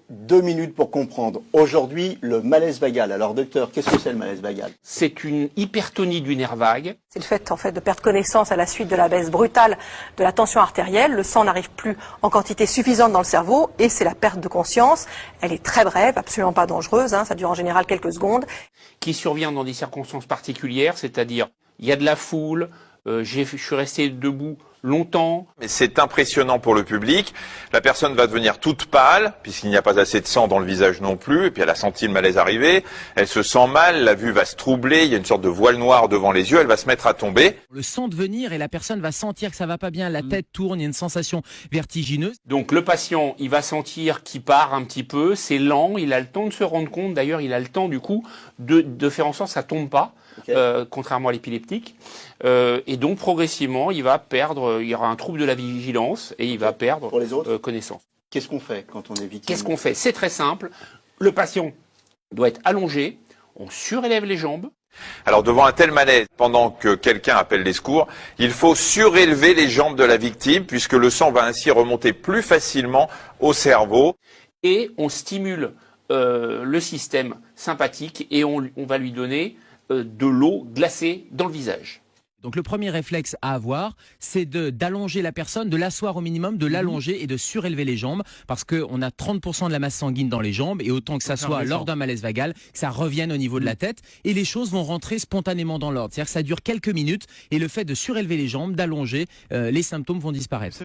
2 minutes pour comprendre. Aujourd'hui, le malaise vagal. Alors docteur, qu'est-ce que c'est le malaise vagal? C'est une hypertonie du nerf vague. C'est le fait de perdre connaissance à la suite de la baisse brutale de la tension artérielle. Le sang n'arrive plus en quantité suffisante dans le cerveau et c'est la perte de conscience. Elle est très brève, absolument pas dangereuse, ça dure en général quelques secondes. Qui survient dans des circonstances particulières, c'est-à-dire il y a de la foule, je suis resté debout longtemps. Mais c'est impressionnant pour le public. La personne va devenir toute pâle, puisqu'il n'y a pas assez de sang dans le visage non plus, et puis elle a senti le malaise arriver. Elle se sent mal, la vue va se troubler, il y a une sorte de voile noir devant les yeux, elle va se mettre à tomber. Le sang de venir et la personne va sentir que ça va pas bien, la tête tourne, il y a une sensation vertigineuse. Donc le patient, il va sentir qu'il part un petit peu, c'est lent, il a le temps de se rendre compte, d'ailleurs il a le temps du coup de faire en sorte que ça tombe pas, contrairement à l'épileptique. Et donc progressivement, il va perdre, il y aura un trouble de la vigilance et il va perdre Pour les autres, connaissance. qu'est-ce qu'on fait quand on est victime? Qu'est-ce qu'on fait? C'est très simple. Le patient doit être allongé, on surélève les jambes. Alors devant un tel malaise, pendant que quelqu'un appelle les secours, il faut surélever les jambes de la victime, puisque le sang va ainsi remonter plus facilement au cerveau. Et on stimule le système sympathique et on va lui donner de l'eau glacée dans le visage. Donc le premier réflexe à avoir, c'est d'allonger la personne, de l'asseoir au minimum, de l'allonger et de surélever les jambes, parce qu'on a 30% de la masse sanguine dans les jambes, et autant que ça soit lors d'un malaise vagal, que ça revienne au niveau de la tête, et les choses vont rentrer spontanément dans l'ordre. C'est-à-dire que ça dure quelques minutes, et le fait de surélever les jambes, d'allonger, les symptômes vont disparaître.